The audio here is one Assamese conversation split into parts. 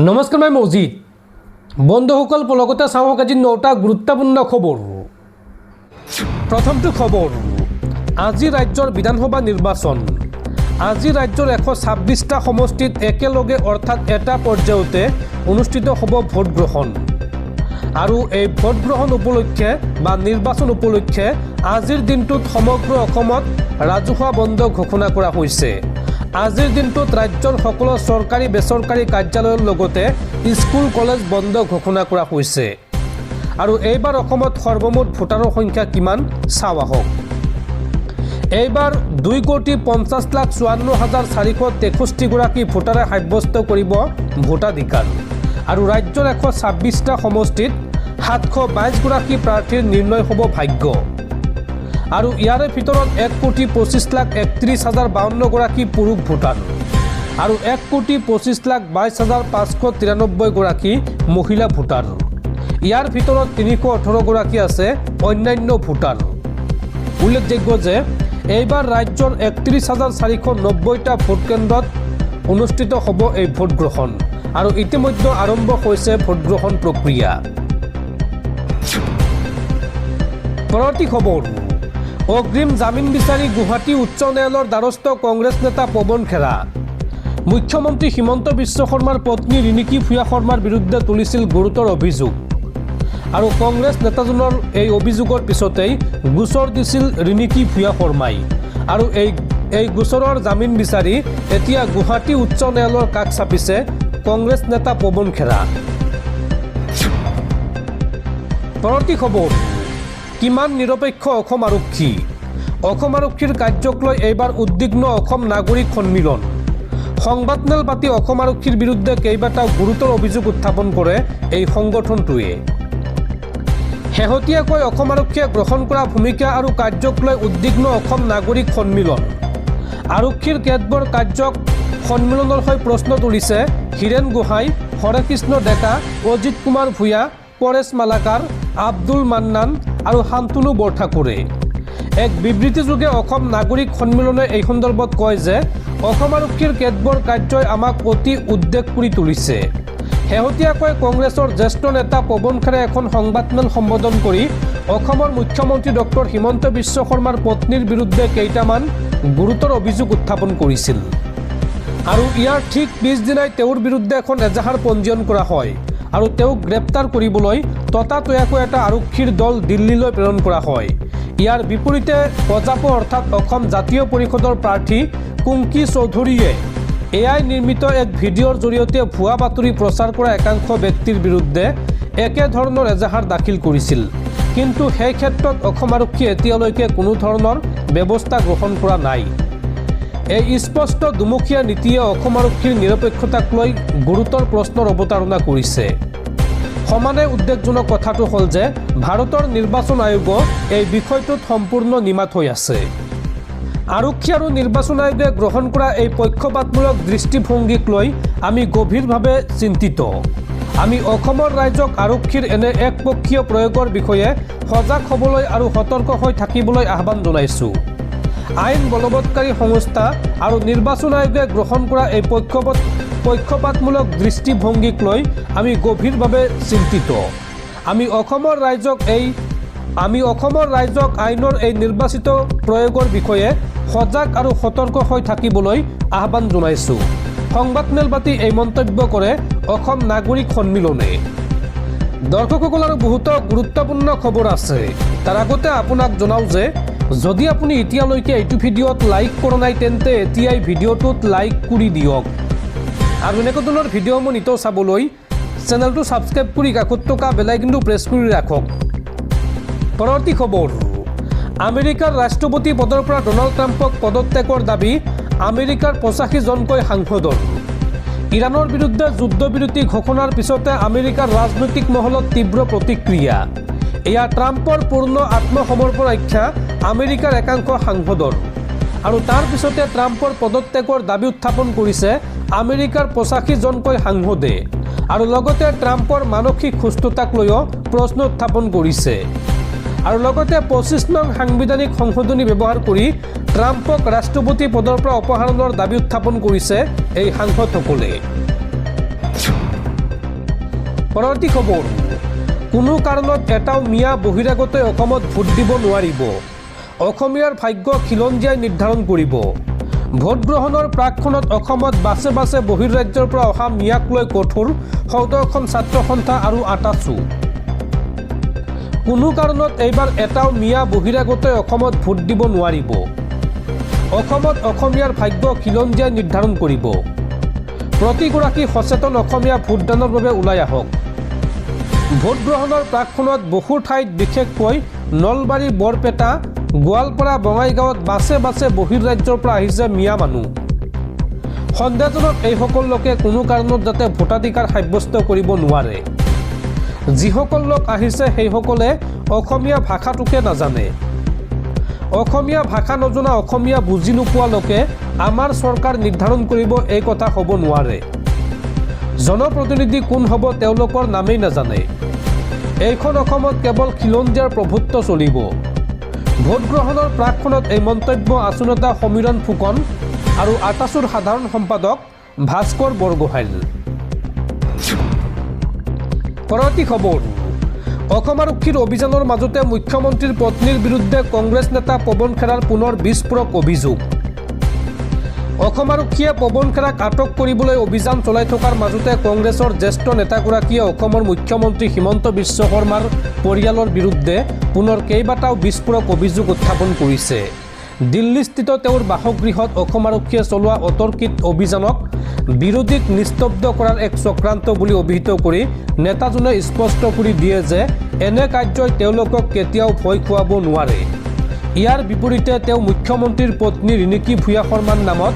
নমস্কাৰ, মই মজিদ। বন্ধুসকল, পলকতে চাওক আজি 9টা গুৰুত্বপূৰ্ণ খবৰ। প্ৰথমটো খবৰ, আজি ৰাজ্যৰ বিধানসভা নিৰ্বাচন। আজি ৰাজ্যৰ 126টা সমষ্টিত একেলগে অৰ্থাৎ এটা পৰ্যায়তে অনুষ্ঠিত হ'ব ভোট গ্ৰহণ। আৰু এই ভোট গ্ৰহণ উপলক্ষে বা নিৰ্বাচন উপলক্ষে আজিৰ দিনটোত সমগ্ৰ অসমত ৰাজহুৱা বন্ধ ঘোষণা কৰা হৈছে। আজিৰ দিনটোত ৰাজ্যৰ সকলো চৰকাৰী বেচৰকাৰী কাৰ্যালয়ৰ লগতে স্কুল কলেজ বন্ধ ঘোষণা কৰা হৈছে। আৰু এইবাৰ অসমত সৰ্বমুঠ ভোটাৰৰ সংখ্যা কিমান চাওঁ আহক। এইবাৰ 2,50,54,463 গৰাকী ভোটাৰে সাব্যস্ত কৰিব ভোটাধিকাৰ। আৰু ৰাজ্যৰ 126টা সমষ্টিত 722 গৰাকী প্ৰাৰ্থীৰ নিৰ্ণয় হ'ব ভাগ্য। আৰু ইয়াৰে ভিতৰত 1,25,31,052 গৰাকী পুৰুষ ভোটাৰ আৰু 1,25,22,593 গৰাকী মহিলা ভোটাৰ। ইয়াৰ ভিতৰত 318 গৰাকী আছে অন্যান্য ভোটাৰ। উল্লেখযোগ্য যে এইবাৰ ৰাজ্যৰ 31,490টা ভোট কেন্দ্ৰত অনুষ্ঠিত হ'ব এই ভোট গ্ৰহণ। আৰু ইতিমধ্যে আৰম্ভ হৈছে ভোট গ্ৰহণ প্ৰক্ৰিয়া। পৰৱৰ্তী খবৰ, অগ্ৰিম জামিন বিচাৰি গুৱাহাটী উচ্চ ন্যায়ালয়ৰ দ্বাৰস্থ কংগ্ৰেছ নেতা পৱন খেৰা। মুখ্যমন্ত্ৰী হিমন্ত বিশ্ব শৰ্মাৰ পত্নী ৰিণিকী ভূঞা শৰ্মাৰ বিৰুদ্ধে তুলিছিল গুৰুতৰ অভিযোগ। আৰু কংগ্ৰেছ নেতাজনৰ এই অভিযোগৰ পিছতেই গোচৰ দিছিল ৰিণিকী ভূঞা শৰ্মাই। আৰু এই গোচৰৰ জামিন বিচাৰি এতিয়া গুৱাহাটী উচ্চ ন্যায়ালয়ৰ কাষ চাপিছে কংগ্ৰেছ নেতা পৱন খেৰা। পৰৱৰ্তী খবৰ, কিমান নিৰপেক্ষ অসম আৰক্ষী। অসম আৰক্ষীৰ কাৰ্যক লৈ এইবাৰ উদ্বিগ্ন অসম নাগৰিক সন্মিলন। সংবাদমেল পাতি অসম আৰক্ষীৰ বিৰুদ্ধে কেইবাটাও গুৰুতৰ অভিযোগ উত্থাপন কৰে এই সংগঠনটোৱে। শেহতীয়াকৈ অসম আৰক্ষীয়ে গ্ৰহণ কৰা ভূমিকা আৰু কাৰ্যক লৈ উদ্বিগ্ন অসম নাগৰিক সন্মিলন। আৰক্ষীৰ কেতবোৰ কাৰ্যক সন্মিলনৰ হৈ প্ৰশ্ন তুলিছে হীৰেণ গোহাঁই, হৰেকৃষ্ণ ডেকা, অজিত কুমাৰ ভূঞা, পৰেশ মালাকাৰ, আব্দুল মান্নান আৰু শান্তনু বৰঠাকুৰে। এক বিবৃতিযোগে অসম নাগৰিক সন্মিলনে এই সন্দৰ্ভত কয় যে অসম আৰক্ষীৰ কেতবোৰ কাৰ্যই আমাক অতি উদ্বেগ কৰি তুলিছে। শেহতীয়াকৈ কংগ্ৰেছৰ জ্যেষ্ঠ নেতা পৱন খেৰাই এখন সংবাদমেল সম্বোধন কৰি অসমৰ মুখ্যমন্ত্ৰী ডক্টৰ হিমন্ত বিশ্ব শৰ্মাৰ পত্নীৰ বিৰুদ্ধে কেইটামান গুৰুতৰ অভিযোগ উত্থাপন কৰিছিল। আৰু ইয়াৰ ঠিক পিছদিনাই তেওঁৰ বিৰুদ্ধে এখন এজাহাৰ পঞ্জীয়ন কৰা হয় আৰু তেওঁক গ্ৰেপ্তাৰ কৰিবলৈ ততাতৈয়াকৈ এটা আৰক্ষীৰ দল দিল্লীলৈ প্ৰেৰণ কৰা হয়। ইয়াৰ বিপৰীতে অজাপ অৰ্থাৎ অসম জাতীয় পৰিষদৰ প্ৰাৰ্থী কুংকি চৌধুৰীয়ে এআই নিৰ্মিত এক ভিডিঅ'ৰ জৰিয়তে ভুৱা বাতৰি প্ৰচাৰ কৰা একাংশ ব্যক্তিৰ বিৰুদ্ধে একেধৰণৰ এজাহাৰ দাখিল কৰিছিল। কিন্তু সেই ক্ষেত্ৰত অসম আৰক্ষীয়ে এতিয়ালৈকে কোনো ধৰণৰ ব্যৱস্থা গ্ৰহণ কৰা নাই। এই স্পষ্ট দুমুখীয়া নীতিয়ে অসম আৰক্ষীৰ নিৰপেক্ষতাক লৈ গুৰুতৰ প্ৰশ্নৰ অৱতাৰণা কৰিছে। সমানে উদ্বেগজনক কথাটো হ'ল যে ভাৰতৰ নিৰ্বাচন আয়োগো এই বিষয়টোত সম্পূৰ্ণ নিমাত হৈ আছে। আৰক্ষী আৰু নিৰ্বাচন আয়োগে গ্ৰহণ কৰা এই পক্ষপাতমূলক দৃষ্টিভংগীক লৈ আমি গভীৰভাৱে চিন্তিত। আমি অসমৰ ৰাইজক আৰক্ষীৰ এনে একপক্ষীয় প্ৰয়োগৰ বিষয়ে সজাগ হ'বলৈ আৰু সতৰ্ক হৈ থাকিবলৈ আহ্বান জনাইছোঁ। আইন বলবৎকাৰী সংস্থা আৰু নিৰ্বাচন আয়োগে গ্ৰহণ কৰা এই পক্ষপাতমূলক দৃষ্টিভংগীক লৈ আমি গভীৰভাৱে চিন্তিত। আমি অসমৰ ৰাইজক আইনৰ এই নিৰ্বাচিত প্ৰয়োগৰ বিষয়ে সজাগ আৰু সতৰ্ক হৈ থাকিবলৈ আহ্বান জনাইছোঁ। সংবাদমেল পাতি এই মন্তব্য কৰে অসম নাগৰিক সন্মিলনে। দৰ্শকসকল, আৰু বহুতো গুৰুত্বপূৰ্ণ খবৰ আছে। তাৰ আগতে আপোনাক জনাওঁ যে যদি আপুনি এতিয়ালৈকে এইটো ভিডিঅ'ত লাইক কৰা নাই তেন্তে এতিয়াই ভিডিঅ'টোত লাইক কৰি দিয়ক। আৰু এনেকুৱা ধৰণৰ ভিডিঅ'সমূহ নিতৌ চাবলৈ চেনেলটো ছাবস্ক্ৰাইব কৰি কাষত থকা বেল আইকনটো প্ৰেছ কৰি ৰাখক। পৰৱৰ্তী খবৰ, আমেৰিকাৰ ৰাষ্ট্ৰপতি পদৰ পৰা ডনাল্ড ট্ৰাম্পক পদত্যাগৰ দাবী আমেৰিকাৰ 85জনকৈ সাংসদৰ। ইৰাণৰ বিৰুদ্ধে যুদ্ধবিৰতি ঘোষণাৰ পিছতে আমেৰিকাৰ ৰাজনৈতিক মহলত তীব্ৰ প্ৰতিক্ৰিয়া। এয়া ট্ৰাম্পৰ পূৰ্ণ আত্মসমৰ্পণ আখ্যা আমেৰিকাৰ একাংশ সাংসদৰ। আৰু তাৰ পিছতে ট্ৰাম্পৰ পদত্যাগৰ দাবী উত্থাপন কৰিছে আমেৰিকাৰ 85জনকৈ সাংসদে। আৰু লগতে ট্ৰাম্পৰ মানসিক সুস্থতাক লৈও প্ৰশ্ন উত্থাপন কৰিছে। আৰু লগতে 25 নং সাংবিধানিক সংশোধনী ব্যৱহাৰ কৰি ট্ৰাম্পক ৰাষ্ট্ৰপতি পদৰ পৰা অপসাৰণৰ দাবী উত্থাপন কৰিছে এই সাংসদসকলে। পৰৱৰ্তী খবৰ, কোনো কাৰণত এটাও মিয়া বহিৰাগতে অসমত ভোট দিব নোৱাৰিব। অসমীয়াৰ ভাগ্য খিলঞ্জীয়াই নিৰ্ধাৰণ কৰিব। ভোট গ্ৰহণৰ প্ৰাকক্ষণত অসমত বাছে বাছে বহিৰ্ৰাজ্যৰ পৰা অহা মিয়াক লৈ কঠোৰ সদৰ্শন ছাত্ৰ সন্থা আৰু আটাচু। কোনো কাৰণত এইবাৰ এটাও মিয়া বহিৰাগতে অসমত ভোট দিব নোৱাৰিব। অসমত অসমীয়াৰ ভাগ্য খিলঞ্জীয়াই নিৰ্ধাৰণ কৰিব। প্ৰতিগৰাকী সচেতন অসমীয়া ভোটদানৰ বাবে ওলাই আহক। ভোট গ্ৰহণৰ প্ৰাকক্ষণত বহু ঠাইত বিশেষকৈ নলবাৰী, বৰপেটা, গোৱালপাৰা, বঙাইগাঁৱত বাছে বাছে বহিৰ্ৰাজ্যৰ পৰা আহিছে মিয়া মানুহ। সন্দেহজনক এইসকল লোকে কোনো কাৰণত যাতে ভোটাধিকাৰ সাব্যস্ত কৰিব নোৱাৰে। যিসকল লোক আহিছে সেইসকলে অসমীয়া ভাষাটোকে নাজানে। অসমীয়া ভাষা নজনা, অসমীয়া বুজি নোপোৱা লোকে আমাৰ চৰকাৰ নিৰ্ধাৰণ কৰিব এই কথা হ'ব নোৱাৰে। জনপ্ৰতিনিধি কোন হ'ব তেওঁলোকৰ নামেই নাজানে। এইখন অসমত কেৱল খিলঞ্জীয়াৰ প্ৰভুত্ব চলিব। ভোট গ্ৰহণৰ প্ৰাকক্ষণত এই মন্তব্য আছু নেতা সমীৰণ ফুকন আৰু আটাচুৰ সাধাৰণ সম্পাদক ভাস্কৰ বৰগোহাঁইৰ। পৰৱৰ্তী খবৰ, অসম আৰক্ষীৰ অভিযানৰ মাজতে মুখ্যমন্ত্ৰীৰ পত্নীৰ বিৰুদ্ধে কংগ্ৰেছ নেতা পৱন খেৰাৰ পুনৰ বিস্ফোৰক অভিযোগ। অসম আৰক্ষীয়ে পৱন খেৰাক আটক কৰিবলৈ অভিযান চলাই থকাৰ মাজতে কংগ্ৰেছৰ জ্যেষ্ঠ নেতাগৰাকীয়ে অসমৰ মুখ্যমন্ত্ৰী হিমন্ত বিশ্ব শৰ্মাৰ পৰিয়ালৰ বিৰুদ্ধে পুনৰ কেইবাটাও বিস্ফোৰক অভিযোগ উত্থাপন কৰিছে। দিল্লীস্থিত তেওঁৰ বাসগৃহত অসম আৰক্ষীয়ে চলোৱা অতৰ্কিত অভিযানক বিৰোধীক নিস্তব্ধ কৰাৰ এক চক্ৰান্ত বুলি অভিহিত কৰি নেতাজনে স্পষ্ট কৰি দিয়ে যে এনে কাৰ্যই তেওঁলোকক কেতিয়াও ভয় খুৱাব নোৱাৰে। ইয়াৰ বিপৰীতে তেওঁ মুখ্যমন্ত্ৰীৰ পত্নী ৰিণিকী ভূঞা শৰ্মাৰ নামত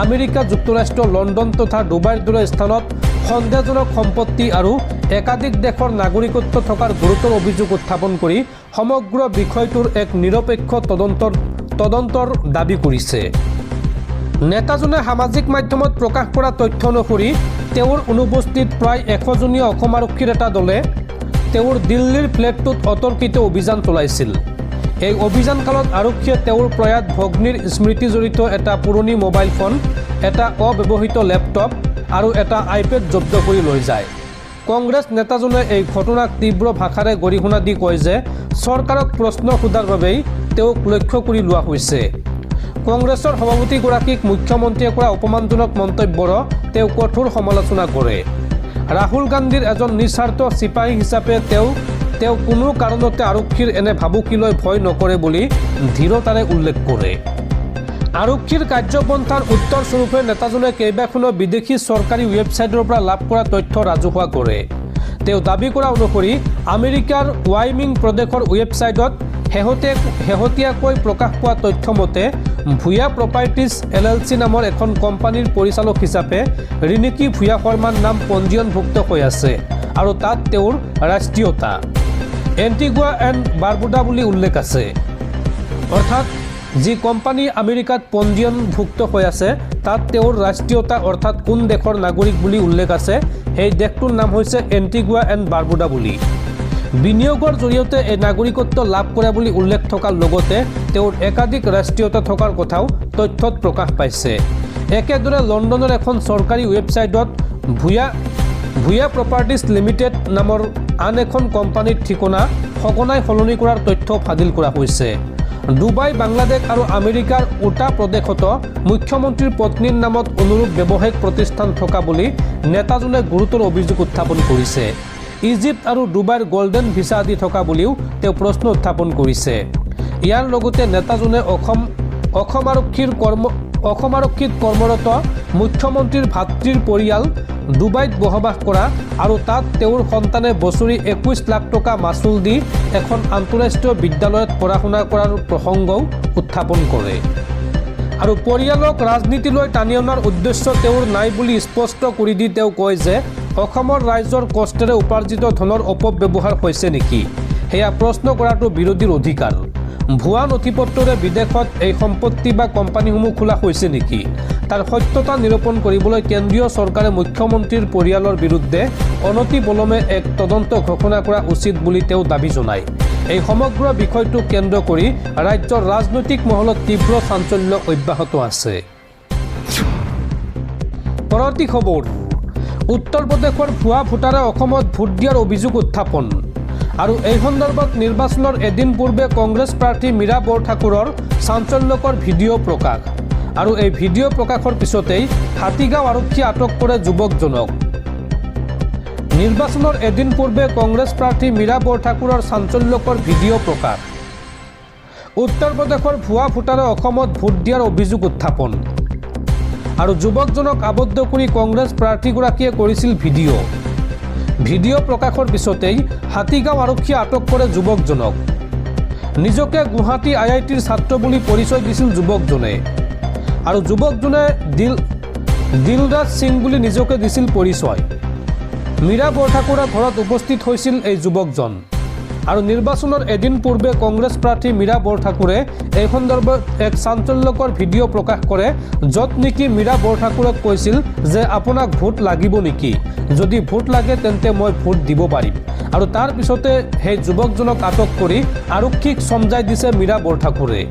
আমেৰিকা যুক্তৰাষ্ট্ৰ, লণ্ডন তথা ডুবাইৰ দৰে স্থানত সন্দেহজনক সম্পত্তি আৰু একাধিক দেশৰ নাগৰিকত্ব থকাৰ গুৰুতৰ অভিযোগ উত্থাপন কৰি সমগ্ৰ বিষয়টোৰ এক নিৰপেক্ষ তদন্তৰ দাবী কৰিছে। নেতাজনে সামাজিক মাধ্যমত প্ৰকাশ কৰা তথ্য অনুসৰি তেওঁৰ অনুপস্থিত প্ৰায় 100জনীয়া অসম আৰক্ষীৰ এটা দলে তেওঁৰ দিল্লীৰ ফ্লেটটোত অতৰ্কিত অভিযান চলাইছিল। এই অভিযানকালত আৰক্ষীয়ে তেওঁৰ প্ৰয়াত ভগ্নীৰ স্মৃতি জড়িত এটা পুৰণি মোবাইল ফোন, এটা অব্যৱহৃত লেপটপ আৰু এটা আইপেড জব্দ কৰি লৈ যায়। কংগ্ৰেছ নেতাজনে এই ঘটনাক তীব্ৰ ভাষাৰে গৰিহণা দি কয় যে চৰকাৰক প্ৰশ্ন সোধাৰ বাবেই তেওঁক লক্ষ্য কৰি লোৱা হৈছে। কংগ্ৰেছৰ সভাপতিগৰাকীক মুখ্যমন্ত্ৰীয়ে কৰা অপমানজনক মন্তব্যৰ তেওঁ কঠোৰ সমালোচনা কৰে। ৰাহুল গান্ধীৰ এজন নিস্বাৰ্থ চিপাহী হিচাপে তেওঁ কোনো কাৰণতে আৰক্ষীৰ এনে ভাবুকিলৈ ভয় নকৰে বুলি দৃঢ়তাৰে উল্লেখ কৰে। আৰক্ষীৰ কাৰ্যপন্থাৰ উত্তৰস্বৰূপে নেতাজনে কেইবাখনো বিদেশী চৰকাৰী ৱেবছাইটৰ পৰা লাভ কৰা তথ্য ৰাজহুৱা কৰে। তেওঁ দাবী কৰা অনুসৰি আমেৰিকাৰ ৱাইমিং প্ৰদেশৰ ৱেবছাইটত শেহতীয়াকৈ প্ৰকাশ পোৱা তথ্য মতে ভূঞা প্ৰপাৰ্টিজ LLC নামৰ এখন কোম্পানীৰ পৰিচালক হিচাপে ৰিণিকী ভূঞা শৰ্মাৰ নাম পঞ্জীয়নভুক্ত হৈ আছে আৰু তাত তেওঁৰ ৰাষ্ট্ৰীয়তা এণ্টিগুৱা এণ্ড বাৰ্বুডা বুলি উল্লেখ আছে। অৰ্থাৎ যি কোম্পানী আমেৰিকাত পঞ্জীয়নভুক্ত হৈ আছে তাত তেওঁৰ ৰাষ্ট্ৰীয়তা অৰ্থাৎ কোন দেশৰ নাগৰিক বুলি উল্লেখ আছে, সেই দেশটোৰ নাম হৈছে এণ্টিগুৱা এণ্ড বাৰ্বুডা বুলি। বিনিয়োগৰ জৰিয়তে এই নাগৰিকত্ব লাভ কৰা বুলি উল্লেখ থকাৰ লগতে তেওঁৰ একাধিক ৰাষ্ট্ৰীয়তা থকাৰ কথাও তথ্যত প্ৰকাশ পাইছে। একেদৰে লণ্ডনৰ এখন চৰকাৰী ৱেবছাইটত ভূঞা প্ৰপাৰ্টিজ লিমিটেড নামৰ আন এখন কোম্পানীৰ ঠিকনা সঘনাই সলনি কৰাৰ তথ্য ফাদিল কৰা হৈছে। ডুবাই, বাংলাদেশ আৰু আমেৰিকাৰ উটা প্ৰদেশতো মুখ্যমন্ত্ৰীৰ পত্নীৰ নামত অনুৰূপ ব্যৱসায়িক প্ৰতিষ্ঠান থকা বুলি নেতাজনে গুৰুতৰ অভিযোগ উত্থাপন কৰিছে। ইজিপ্ত আৰু ডুবাইৰ গোল্ডেন ভিছা আদি থকা বুলিও তেওঁ প্ৰশ্ন উত্থাপন কৰিছে। ইয়াৰ লগতে নেতাজনে অসম আৰক্ষীত কৰ্মৰত মুখ্যমন্ত্ৰীৰ ভাতৃৰ পৰিয়াল ডুবাইত বসবাস কৰা আৰু তাত তেওঁৰ সন্তানে বছৰি 21 লাখ টকা মাচুল দি এখন আন্তঃৰাষ্ট্ৰীয় বিদ্যালয়ত পঢ়া শুনা কৰাৰ প্ৰসংগও উত্থাপন কৰে। আৰু পৰিয়ালক ৰাজনীতিলৈ টানি অনাৰ উদ্দেশ্য তেওঁৰ নাই বুলি স্পষ্ট কৰি দি তেওঁ কয় যে অসমৰ ৰাইজৰ কষ্টেৰে উপাৰ্জিত ধনৰ অপব্যৱহাৰ হৈছে নেকি, সেয়া প্ৰশ্ন কৰাটো বিৰোধীৰ অধিকাৰ। ভুৱা নথিপত্ৰৰে বিদেশত এই সম্পত্তি বা কোম্পানীসমূহ খোলা হৈছে নেকি, তাৰ সত্যতা নিৰূপণ কৰিবলৈ কেন্দ্ৰীয় চৰকাৰে মুখ্যমন্ত্ৰীৰ পৰিয়ালৰ বিৰুদ্ধে অনতিপলমে এক তদন্ত ঘোষণা কৰা উচিত বুলি তেওঁ দাবী জনায়। এই সমগ্ৰ বিষয়টো কেন্দ্ৰ কৰি ৰাজ্যৰ ৰাজনৈতিক মহলত তীব্ৰ চাঞ্চল্য অব্যাহত আছে। পৰৱৰ্তী খবৰ, উত্তৰ প্ৰদেশৰ ভুৱা ভোটাৰে অসমত ভোট দিয়াৰ অভিযোগ উত্থাপন আৰু এই সন্দৰ্ভত নিৰ্বাচনৰ এদিন পূৰ্বে কংগ্ৰেছ প্ৰাৰ্থী মীৰা বৰঠাকুৰৰ চাঞ্চল্যকৰ ভিডিঅ' প্ৰকাশ আৰু এই ভিডিঅ' প্ৰকাশৰ পিছতেই হাতীগাঁও আৰক্ষীয়ে আটক কৰে যুৱকজনক। নিৰ্বাচনৰ এদিন পূৰ্বে কংগ্ৰেছ প্ৰাৰ্থী মীৰা বৰঠাকুৰৰ চাঞ্চল্যকৰ ভিডিঅ' প্ৰকাশ। উত্তৰ প্ৰদেশৰ ভুৱা ভোটাৰে অসমত ভোট দিয়াৰ অভিযোগ উত্থাপন আৰু যুৱকজনক আবদ্ধ কৰি কংগ্ৰেছ প্ৰাৰ্থীগৰাকীয়ে কৰিছিল ভিডিঅ' প্ৰকাশৰ পিছতেই হাতীগাঁও আৰক্ষীয়ে আটক কৰে যুৱকজনক। নিজকে গুৱাহাটী IITৰ ছাত্ৰ বুলি পৰিচয় দিছিল যুৱকজনে আৰু যুৱকজনে দিলৰাজ সিং বুলি নিজকে দিছিল পৰিচয়। মীৰা বৰঠাকুৰৰ ঘৰত উপস্থিত হৈছিল এই যুৱকজন আৰু নিৰ্বাচনৰ এদিন পূৰ্বে কংগ্ৰেছ প্ৰাৰ্থী মীৰা বৰঠাকুৰে এই সন্দৰ্ভত এক চাঞ্চল্যকৰ ভিডিঅ' প্ৰকাশ কৰে, য'ত নেকি মীৰা বৰঠাকুৰক কৈছিল যে আপোনাক ভোট লাগিব নেকি, যদি ভোট লাগে তেন্তে মই ভোট দিব পাৰিম। আৰু তাৰ পিছতে সেই যুৱকজনক আটক কৰি আৰক্ষীক চমজাই দিছে মীৰা বৰঠাকুৰে।